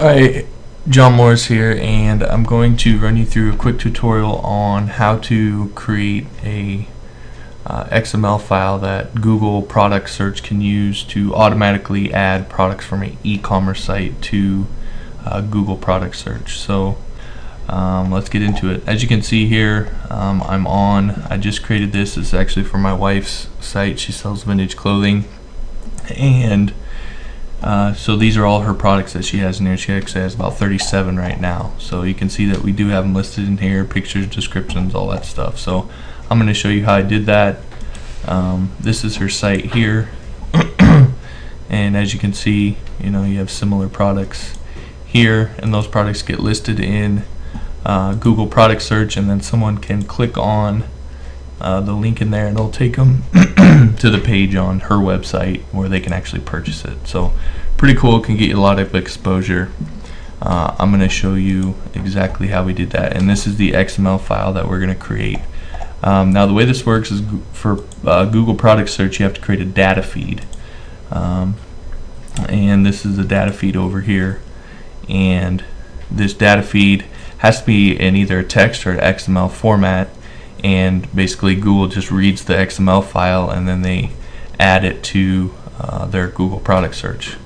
Hi, John Morris here, and I'm going to run you through a quick tutorial on how to create a XML file that Google Product Search can use to automatically add products from an e-commerce site to Google Product Search. So let's get into it. As you can see here, I just created this. It's actually for my wife's site. She sells vintage clothing, and so these are all her products that she has in here. She actually has about 37 right now. So you can see that we do have them listed in here, pictures, descriptions, all that stuff. So I'm going to show you how I did that. This is her site here, and as you can see, you have similar products here, and those products get listed in Google Product Search, and then someone can click on the link in there and it'll take them to the page on her website where they can actually purchase it. So pretty cool, can get you a lot of exposure. I'm going to show you exactly how we did that, and this is the XML file that we're going to create. Now the way this works is for Google Product Search you have to create a data feed, and this is a data feed over here, and this data feed has to be in either a text or an XML format, and basically Google just reads the XML file and then they add it to their Google Product Search.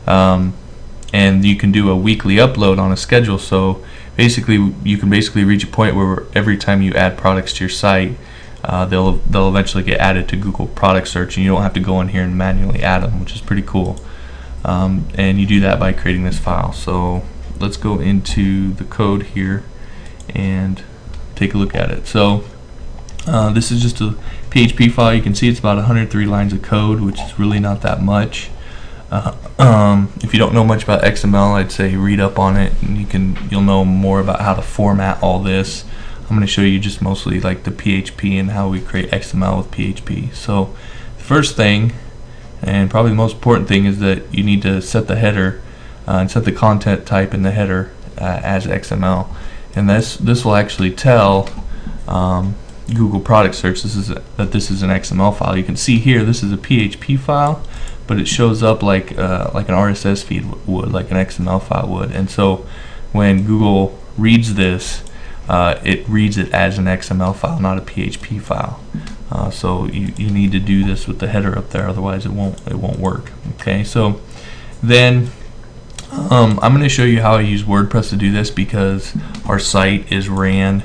And you can do a weekly upload on a schedule, so basically you can reach a point where every time you add products to your site, they'll eventually get added to Google Product Search, and you don't have to go in here and manually add them, which is pretty cool. And you do that by creating this file. So let's go into the code here and take a look at it. So this is just a PHP file. You can see it's about 103 lines of code, which is really not that much. If you don't know much about XML, I'd say read up on it, and you'll know more about how to format all this. I'm going to show you just mostly like the PHP and how we create XML with PHP. So the first thing, and probably the most important thing, is that you need to set the header and set the content type in the header as XML, and this will actually tell Google Product Search this is an XML file. You can see here this is a PHP file, but it shows up like an RSS feed would, like an XML file would. And so when Google reads this, it reads it as an XML file, not a PHP file. So you need to do this with the header up there, otherwise it won't work. Okay, so then I'm going to show you how I use WordPress to do this, because our site is ran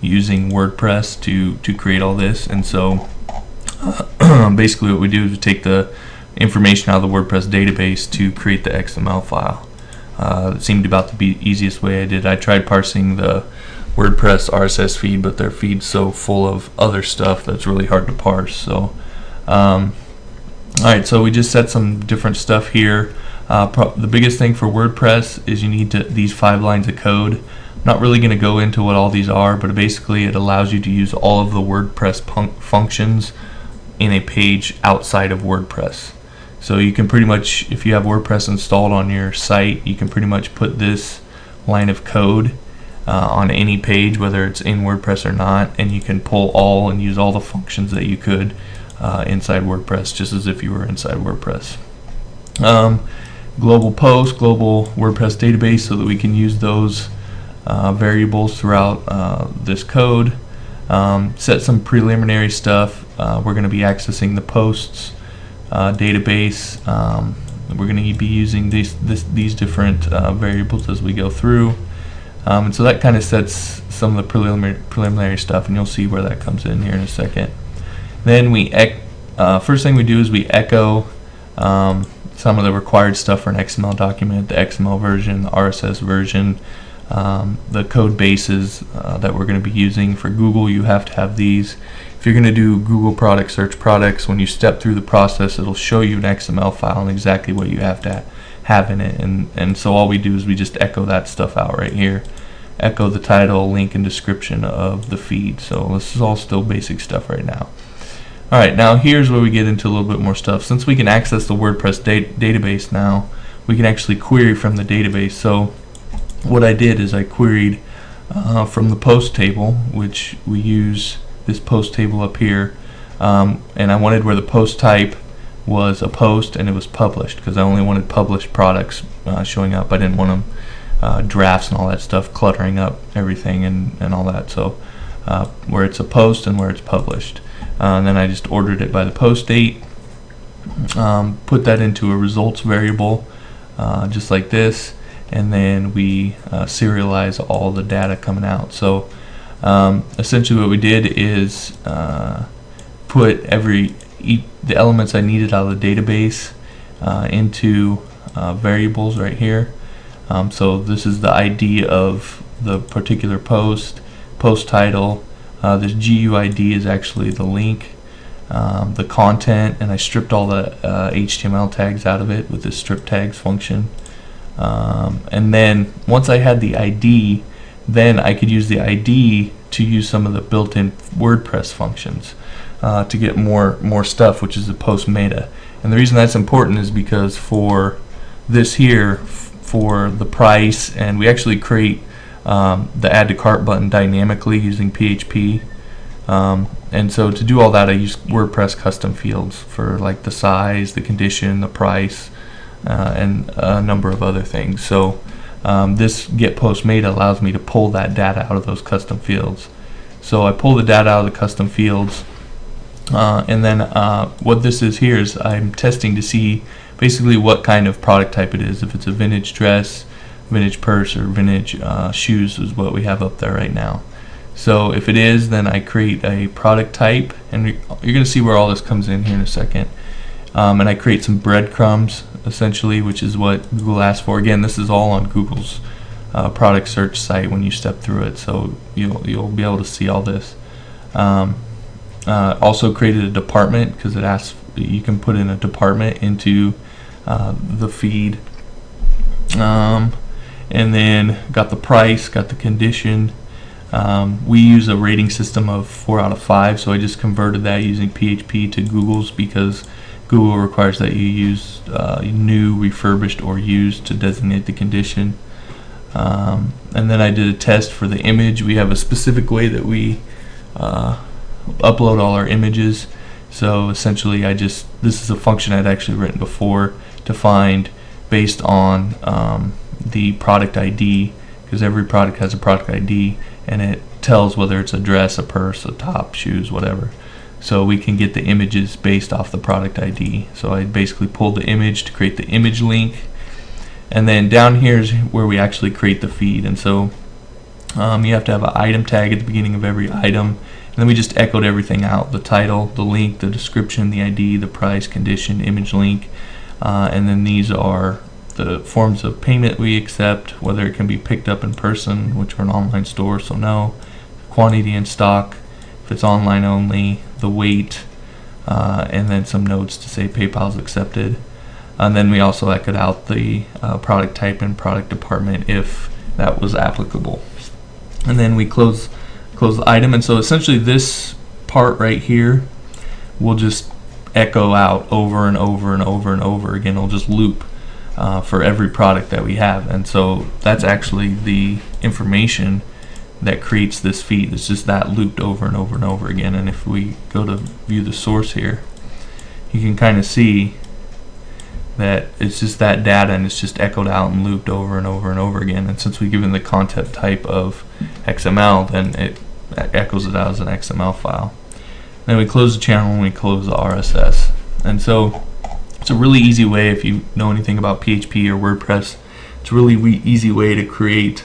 using WordPress to create all this. And so basically what we do is we take the information out of the WordPress database to create the XML file. It seemed about the easiest way I did. I tried parsing the WordPress RSS feed, but their feed's so full of other stuff that's really hard to parse. So alright, so we just set some different stuff here. The biggest thing for WordPress is you need these 5 lines of code. Not really going to go into what all these are, but basically it allows you to use all of the WordPress functions in a page outside of WordPress. So you can pretty much, if you have WordPress installed on your site, you can pretty much put this line of code on any page, whether it's in WordPress or not, and you can pull all and use all the functions that you could inside WordPress, just as if you were inside WordPress. Global post, global WordPress database, so that we can use those variables throughout this code. Set some preliminary stuff. We're going to be accessing the posts database. We're going to be using these different variables as we go through, and so that kind of sets some of the preliminary stuff, and you'll see where that comes in here in a second. Then first thing we do is we echo some of the required stuff for an XML document: the XML version, the RSS version, the code bases that we're going to be using. For Google, you have to have these. If you're going to do Google Product Search products, when you step through the process, it'll show you an XML file and exactly what you have to have in it. And so all we do is we just echo that stuff out right here. Echo the title, link, and description of the feed. So this is all still basic stuff right now. Alright, now here's where we get into a little bit more stuff. Since we can access the WordPress database now, we can actually query from the database. So what I did is I queried from the post table, which we use this post table up here, and I wanted where the post type was a post and it was published, because I only wanted published products showing up. I didn't want them drafts and all that stuff cluttering up everything and all that. So where it's a post and where it's published. And then I just ordered it by the post date, put that into a results variable just like this, and then we serialize all the data coming out. So essentially what we did is put the elements I needed out of the database into variables right here. So this is the ID of the particular post title. This GUID is actually the link, the content, and I stripped all the HTML tags out of it with the strip tags function. And then once I had the ID, then I could use the ID to use some of the built-in WordPress functions to get more stuff, which is the post meta. And the reason that's important is because for this here, for the price, and we actually create the add to cart button dynamically using PHP, and so to do all that I use WordPress custom fields for like the size, the condition, the price, and a number of other things. So this get post meta allows me to pull that data out of those custom fields. So I pull the data out of the custom fields, and then what this is here is I'm testing to see basically what kind of product type it is. If it's a vintage dress, vintage purse, or vintage shoes is what we have up there right now. So if it is, then I create a product type, and you're going to see where all this comes in here in a second. And I create some breadcrumbs essentially, which is what Google asks for. Again, this is all on Google's product search site when you step through it, so you'll be able to see all this. Also created a department because it asks you can put in a department into the feed. And then got the price, got the condition. We use a rating system of 4 out of 5, so I just converted that using PHP to Google's because Google requires that you use new, refurbished, or used to designate the condition. And then I did a test for the image. We have a specific way that we upload all our images. So essentially this is a function I'd actually written before to find based on the product ID, because every product has a product ID and it tells whether it's a dress, a purse, a top, shoes, whatever. So we can get the images based off the product ID. So I basically pulled the image to create the image link, and then down here is where we actually create the feed. And so you have to have an item tag at the beginning of every item, and then we just echoed everything out: the title, the link, the description, the ID, the price, condition, image link, and then these are the forms of payment we accept, whether it can be picked up in person, which are an online store, so no, quantity in stock, if it's online only, the weight, and then some notes to say PayPal's accepted. And then we also echoed out the product type and product department if that was applicable. And then we close the item, and so essentially this part right here will just echo out over and over and over and over again. It'll just loop for every product that we have, and so that's actually the information that creates this feed. It's just that looped over and over and over again. And if we go to view the source here, you can kind of see that it's just that data, and it's just echoed out and looped over and over and over again. And since we give it the content type of XML, then it echoes it out as an XML file. Then we close the channel and we close the RSS. And so it's a really easy way, if you know anything about PHP or WordPress, it's a really easy way to create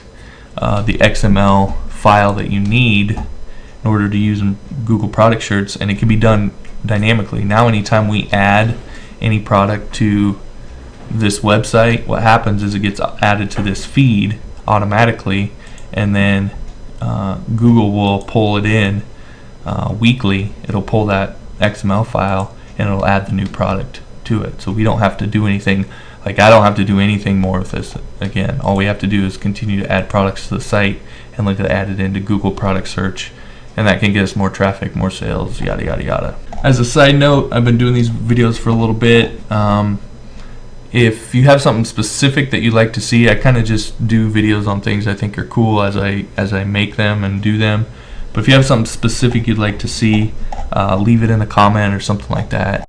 the XML file that you need in order to use in Google product shirts, and it can be done dynamically. Now anytime we add any product to this website, what happens is it gets added to this feed automatically, and then Google will pull it in weekly. It'll pull that XML file and it'll add the new product to it. So we don't have to do anything. Like, I don't have to do anything more with this. Again, all we have to do is continue to add products to the site and look to add it into Google product search, and that can get us more traffic, more sales, yada yada yada. As a side note, I've been doing these videos for a little bit. If you have something specific that you'd like to see, I kind of just do videos on things I think are cool as I make them and do them. But if you have something specific you'd like to see, leave it in a comment or something like that.